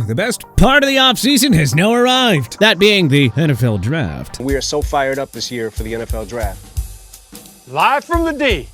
the best part of the offseason has now arrived, that being the NFL Draft. We are so fired up this year for the NFL Draft. Live from the D.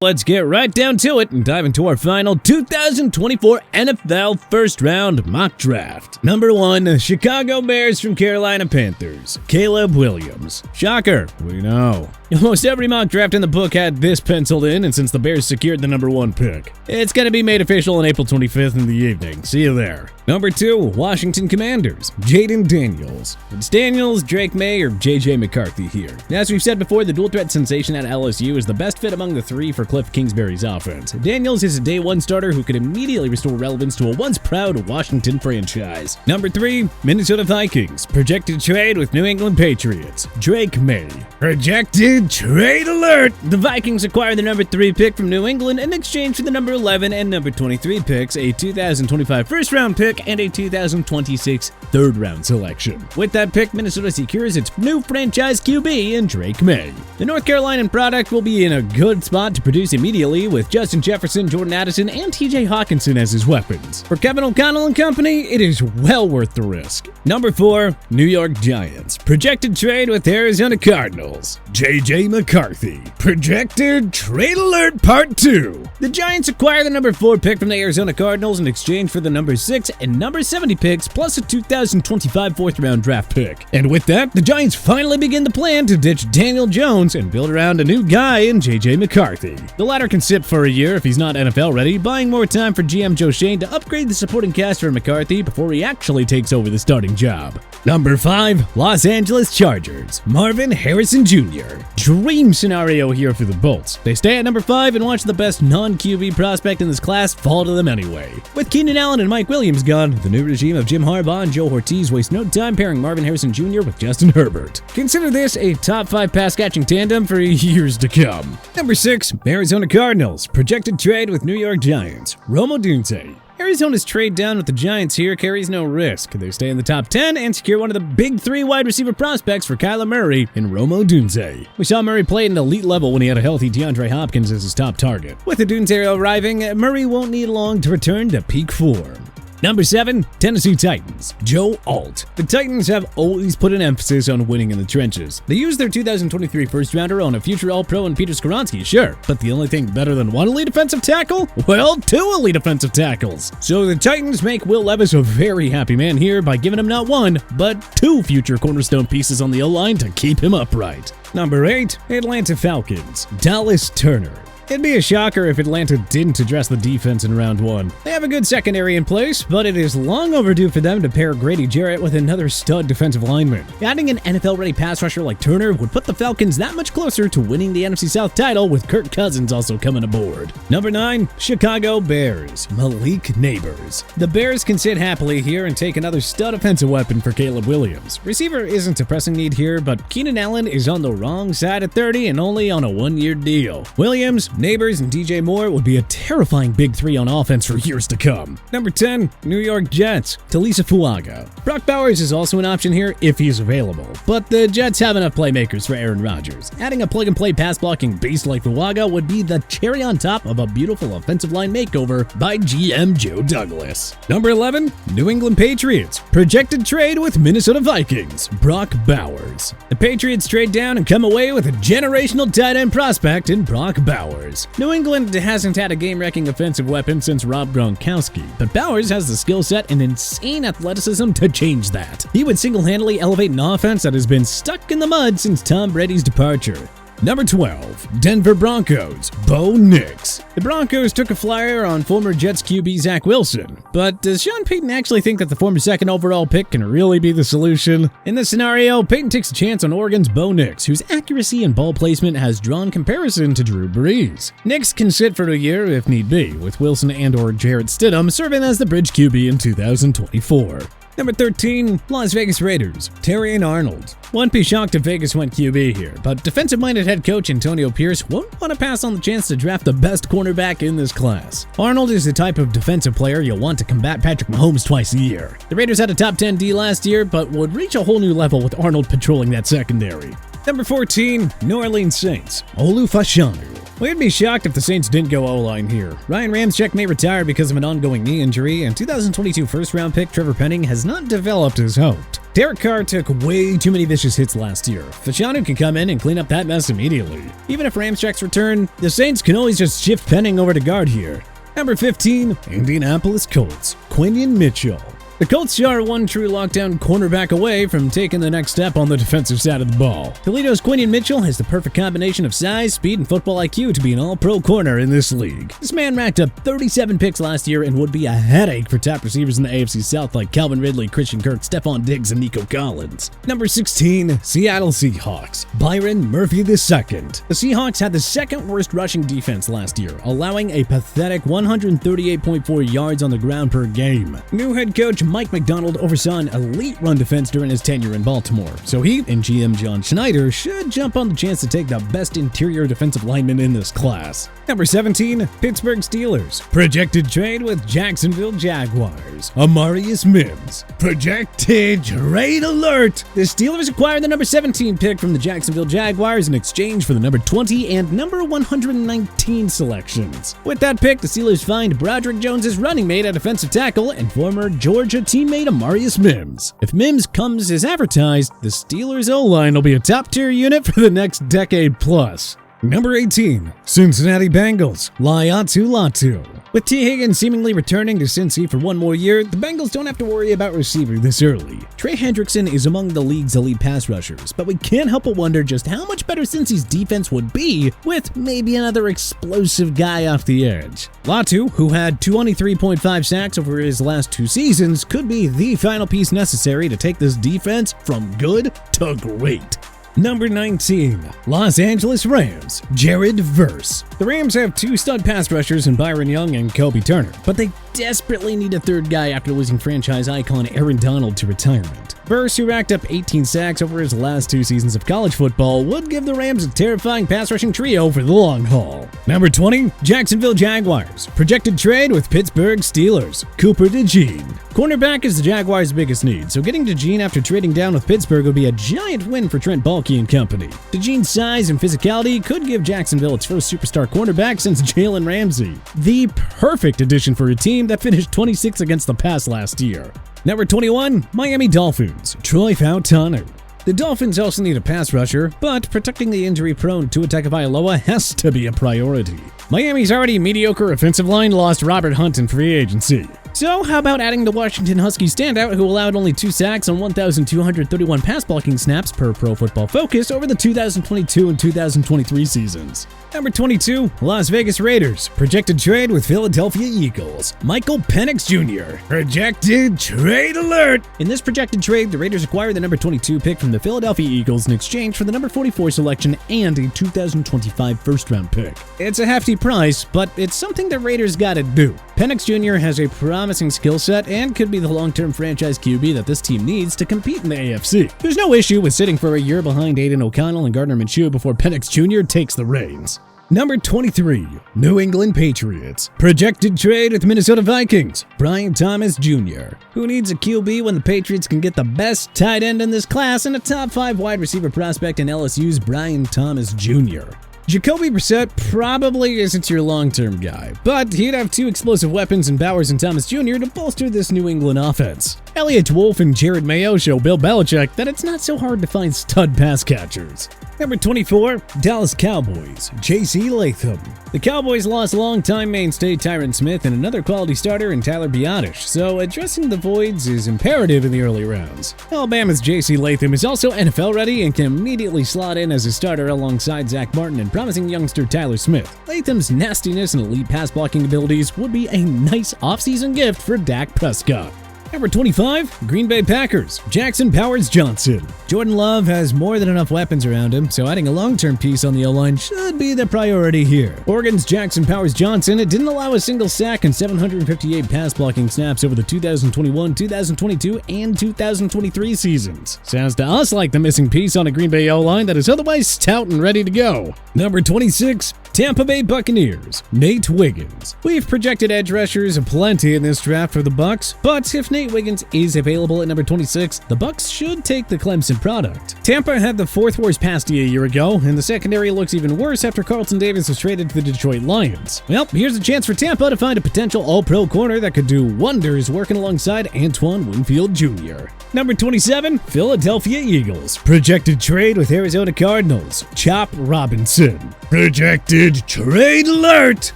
Let's get right down to it and dive into our final 2024 NFL First Round Mock Draft. Number 1, Chicago Bears from Carolina Panthers, Caleb Williams. Shocker, we know. Almost every mock draft in the book had this penciled in, and since the Bears secured the number 1 pick, it's going to be made official on April 25th in the evening. See you there. Number 2, Washington Commanders, Jaden Daniels. It's Daniels, Drake May, or J.J. McCarthy here. As we've said before, the dual threat sensation at LSU is the best fit among the 3 for Cliff Kingsbury's offense. Daniels is a day 1 starter who could immediately restore relevance to a once proud Washington franchise. Number 3, Minnesota Vikings, projected trade with New England Patriots, Drake May. Projected trade alert! The Vikings acquired the number 3 pick from New England in exchange for the number 11 and number 23 picks, a 2025 first-round pick, and a 2026 third-round selection. With that pick, Minnesota secures its new franchise QB in Drake May. The North Carolina product will be in a good spot to produce immediately with Justin Jefferson, Jordan Addison, and TJ Hawkinson as his weapons. For Kevin O'Connell and company, it is well worth the risk. Number 4, New York Giants, projected trade with Arizona Cardinals, J.J. McCarthy. Projected trade alert part 2. The Giants acquire the number 4 pick from the Arizona Cardinals in exchange for the number 6 and number 70 picks plus a 2025 4th-round draft pick. And with that, the Giants finally begin the plan to ditch Daniel Jones and build around a new guy in J.J. McCarthy. The latter can sit for a year if he's not NFL ready, buying more time for GM Joe Shane to upgrade the supporting cast for McCarthy before he actually takes over the starting job. Number 5, Los Angeles Chargers, Marvin Harrison Jr. Dream scenario here for the Bolts. They stay at number 5 and watch the best non-QB prospect in this class fall to them anyway. With Keenan Allen and Mike Williams gone, the new regime of Jim Harbaugh and Joe Ortiz waste no time pairing Marvin Harrison Jr. with Justin Herbert. Consider this a top 5 pass-catching tandem for years to come. Number 6, Arizona Cardinals, projected trade with New York Giants, Rome Odunze. Arizona's trade down with the Giants here carries no risk. They stay in the top 10 and secure one of the big 3 wide receiver prospects for Kyler Murray in Rome Odunze. We saw Murray play at an elite level when he had a healthy DeAndre Hopkins as his top target. With Odunze arriving, Murray won't need long to return to peak form. Number 7, Tennessee Titans, Joe Alt. The Titans have always put an emphasis on winning in the trenches. They used their 2023 first-rounder on a future All-Pro in Peter Skoronski, sure, but the only thing better than 1 elite defensive tackle? Well, 2 elite defensive tackles. So the Titans make Will Levis a very happy man here by giving him not 1, but 2 future cornerstone pieces on the O-line to keep him upright. Number 8, Atlanta Falcons, Dallas Turner. It'd be a shocker if Atlanta didn't address the defense in round 1. They have a good secondary in place, but it is long overdue for them to pair Grady Jarrett with another stud defensive lineman. Adding an NFL-ready pass rusher like Turner would put the Falcons that much closer to winning the NFC South title, with Kirk Cousins also coming aboard. Number 9, Chicago Bears, Malik Neighbors. The Bears can sit happily here and take another stud offensive weapon for Caleb Williams. Receiver isn't a pressing need here, but Keenan Allen is on the wrong side of 30 and only on a 1-year deal. Williams, Neighbors, and DJ Moore would be a terrifying big 3 on offense for years to come. Number 10, New York Jets, Talisa Fuaga. Brock Bowers is also an option here if he's available, but the Jets have enough playmakers for Aaron Rodgers. Adding a plug-and-play pass-blocking beast like Fuaga would be the cherry on top of a beautiful offensive line makeover by GM Joe Douglas. Number 11, New England Patriots, projected trade with Minnesota Vikings, Brock Bowers. The Patriots trade down and come away with a generational tight end prospect in Brock Bowers. New England hasn't had a game-wrecking offensive weapon since Rob Gronkowski, but Bowers has the skill set and insane athleticism to change that. He would single-handedly elevate an offense that has been stuck in the mud since Tom Brady's departure. Number 12, Denver Broncos, Bo Nix. The Broncos took a flyer on former Jets QB Zach Wilson, but does Sean Payton actually think that the former 2nd overall pick can really be the solution? In this scenario, Payton takes a chance on Oregon's Bo Nix, whose accuracy and ball placement has drawn comparison to Drew Brees. Nix can sit for a year if need be, with Wilson and/or Jarrett Stidham serving as the bridge QB in 2024. Number 13, Las Vegas Raiders, Terrion Arnold. Won't be shocked if Vegas went QB here, but defensive-minded head coach Antonio Pierce won't want to pass on the chance to draft the best cornerback in this class. Arnold is the type of defensive player you'll want to combat Patrick Mahomes twice a year. The Raiders had a top 10 D last year, but would reach a whole new level with Arnold patrolling that secondary. Number 14, New Orleans Saints, Olu Fashanu. We'd be shocked if the Saints didn't go O-line here. Ryan Ramczyk may retire because of an ongoing knee injury, and 2022 first-round pick Trevor Penning has not developed as hoped. Derek Carr took way too many vicious hits last year. Fashanu can come in and clean up that mess immediately. Even if Ramczyk's return, the Saints can always just shift Penning over to guard here. Number 15, Indianapolis Colts, Quinion Mitchell. The Colts are one true lockdown cornerback away from taking the next step on the defensive side of the ball. Toledo's Quinion Mitchell has the perfect combination of size, speed, and football IQ to be an all-pro corner in this league. This man racked up 37 picks last year and would be a headache for top receivers in the AFC South like Calvin Ridley, Christian Kirk, Stephon Diggs, and Nico Collins. Number 16, Seattle Seahawks, Byron Murphy II. The Seahawks had the second worst rushing defense last year, allowing a pathetic 138.4 yards on the ground per game. New head coach Mike McDonald oversaw an elite run defense during his tenure in Baltimore, so he and GM John Schneider should jump on the chance to take the best interior defensive lineman in this class. Number 17, Pittsburgh Steelers. Projected trade with Jacksonville Jaguars, Amarius Mims. Projected trade alert! The Steelers acquired the number 17 pick from the Jacksonville Jaguars in exchange for the number 20 and number 119 selections. With that pick, the Steelers find Broderick Jones' running mate at defensive tackle and former Georgia teammate Amarius Mims. If Mims comes as advertised, the Steelers' O-line will be a top-tier unit for the next decade plus. Number 18, Cincinnati Bengals, Laiatu Latu. With T. Higgins seemingly returning to Cincy for one more year, the Bengals don't have to worry about receiver this early. Trey Hendrickson is among the league's elite pass rushers, but we can't help but wonder just how much better Cincy's defense would be with maybe another explosive guy off the edge. Latu, who had 23.5 sacks over his last 2 seasons, could be the final piece necessary to take this defense from good to great. Number 19, Los Angeles Rams, Jared Verse. The Rams have 2 stud pass rushers in Byron Young and Kobe Turner, but they desperately need a third guy after losing franchise icon Aaron Donald to retirement. Verse, who racked up 18 sacks over his last 2 seasons of college football, would give the Rams a terrifying pass rushing trio for the long haul. Number 20, Jacksonville Jaguars. Projected trade with Pittsburgh Steelers, Cooper DeJean. Cornerback is the Jaguars' biggest need, so getting DeJean after trading down with Pittsburgh would be a giant win for Trent Baalke and company. DeJean's size and physicality could give Jacksonville its first superstar cornerback since Jalen Ramsey. The perfect addition for a team that finished 26th against the pass last year. Number 21, Miami Dolphins, Troy Fautanu. The Dolphins also need a pass rusher, but protecting the injury-prone Tua Tagovailoa has to be a priority. Miami's already mediocre offensive line lost Robert Hunt in free agency. So how about adding the Washington Huskies standout who allowed only 2 sacks on 1,231 pass blocking snaps per Pro Football Focus over the 2022 and 2023 seasons. Number 22, Las Vegas Raiders. Projected trade with Philadelphia Eagles, Michael Penix Jr. Projected trade alert! In this projected trade, the Raiders acquired the number 22 pick from the Philadelphia Eagles in exchange for the number 44 selection and a 2025 first-round pick. It's a hefty price, but it's something the Raiders gotta do. Penix Jr. has a promising skill set and could be the long-term franchise QB that this team needs to compete in the AFC. There's no issue with sitting for a year behind Aiden O'Connell and Gardner Minshew before Penix Jr. takes the reins. Number 23, New England Patriots. Projected trade with Minnesota Vikings, Brian Thomas Jr. Who needs a QB when the Patriots can get the best tight end in this class and a top 5 wide receiver prospect in LSU's Brian Thomas Jr.? Jacoby Brissett probably isn't your long-term guy, but he'd have 2 explosive weapons in Bowers and Thomas Jr. to bolster this New England offense. Elliott Wolf and Jared Mayo show Bill Belichick that it's not so hard to find stud pass catchers. Number 24, Dallas Cowboys, J.C. Latham. The Cowboys lost longtime mainstay Tyron Smith and another quality starter in Tyler Biadasz, so addressing the voids is imperative in the early rounds. Alabama's J.C. Latham is also NFL ready and can immediately slot in as a starter alongside Zach Martin and promising youngster Tyler Smith. Latham's nastiness and elite pass blocking abilities would be a nice offseason gift for Dak Prescott. Number 25, Green Bay Packers, Jackson Powers-Johnson. Jordan Love has more than enough weapons around him, so adding a long-term piece on the O-line should be the priority here. Oregon's Jackson Powers-Johnson didn't allow a single sack and 758 pass-blocking snaps over the 2021, 2022, and 2023 seasons. Sounds to us like the missing piece on a Green Bay O-line that is otherwise stout and ready to go. Number 26, Tampa Bay Buccaneers, Nate Wiggins. We've projected edge rushers aplenty in this draft for the Bucs, but if Nate Wiggins is available at number 26, the Bucs should take the Clemson product. Tampa had the fourth worst pass D a year ago, and the secondary looks even worse after Carlton Davis was traded to the Detroit Lions. Well, here's a chance for Tampa to find a potential all-pro corner that could do wonders working alongside Antoine Winfield Jr. Number 27, Philadelphia Eagles. Projected trade with Arizona Cardinals, Chop Robinson. Projected trade alert!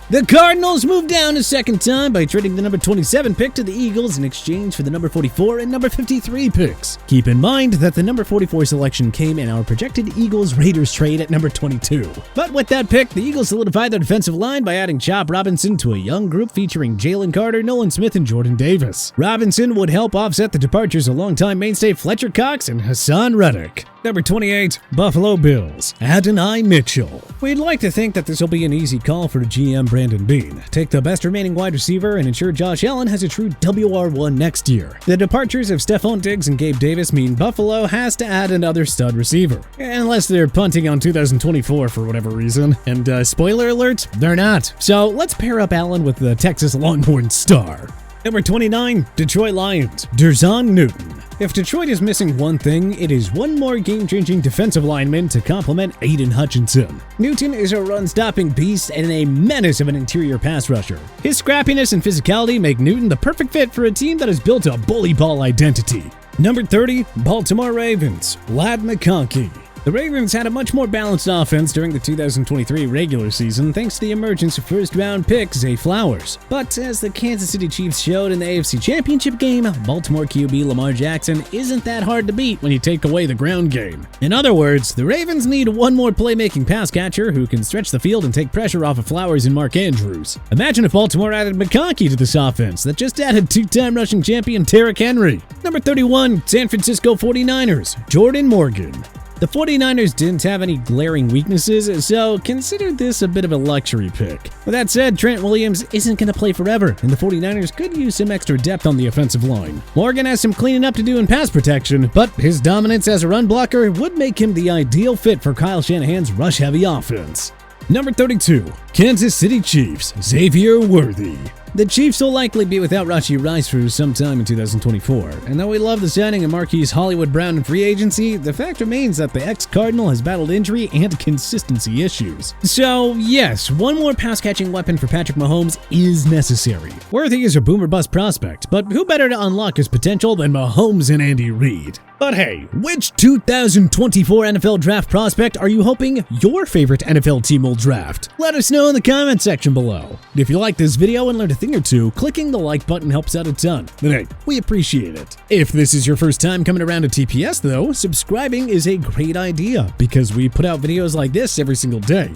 The Cardinals moved down a second time by trading the number 27 pick to the Eagles in exchange for the number 44 and number 53 picks. Keep in mind that the number 44 selection came in our projected Eagles-Raiders trade at number 22. But with that pick, the Eagles solidified their defensive line by adding Chop Robinson to a young group featuring Jalen Carter, Nolan Smith, and Jordan Davis. Robinson would help offset the departures of longtime mainstay Fletcher Cox and Hassan Reddick. Number 28, Buffalo Bills, Adonai Mitchell. We'd like to think that this will be an easy call for GM Brandon Beane. Take the best remaining wide receiver and ensure Josh Allen has a true WR1 next year. The departures of Stephon Diggs and Gabe Davis mean Buffalo has to add another stud receiver. Unless they're punting on 2024 for whatever reason. And spoiler alert, they're not. So let's pair up Allen with the Texas Longhorn star. Number 29, Detroit Lions, Derzon Newton. If Detroit is missing one thing, it is one more game-changing defensive lineman to complement Aiden Hutchinson. Newton is a run-stopping beast and a menace of an interior pass rusher. His scrappiness and physicality make Newton the perfect fit for a team that has built a bully ball identity. Number 30, Baltimore Ravens, Ladd McConkey. The Ravens had a much more balanced offense during the 2023 regular season thanks to the emergence of first-round pick Zay Flowers. But as the Kansas City Chiefs showed in the AFC Championship game, Baltimore QB Lamar Jackson isn't that hard to beat when you take away the ground game. In other words, the Ravens need one more playmaking pass catcher who can stretch the field and take pressure off of Flowers and Mark Andrews. Imagine if Baltimore added McConkey to this offense that just added two-time rushing champion Derrick Henry. Number 31, San Francisco 49ers, Jordan Morgan. The 49ers didn't have any glaring weaknesses, so consider this a bit of a luxury pick. With that said, Trent Williams isn't going to play forever, and the 49ers could use some extra depth on the offensive line. Morgan has some cleaning up to do in pass protection, but his dominance as a run blocker would make him the ideal fit for Kyle Shanahan's rush-heavy offense. Number 32, Kansas City Chiefs, Xavier Worthy. The Chiefs will likely be without Rashee Rice for some time in 2024, and though we love the signing of Marquise Hollywood Brown in free agency, the fact remains that the ex-Cardinal has battled injury and consistency issues. So yes, one more pass-catching weapon for Patrick Mahomes is necessary. Worthy is a boomer-bust prospect, but who better to unlock his potential than Mahomes and Andy Reid? But hey, which 2024 NFL draft prospect are you hoping your favorite NFL team will draft? Let us know in the comment section below. If you like this video and learned a thing or two, clicking the like button helps out a ton. But hey, we appreciate it. If this is your first time coming around to TPS though, subscribing is a great idea because we put out videos like this every single day.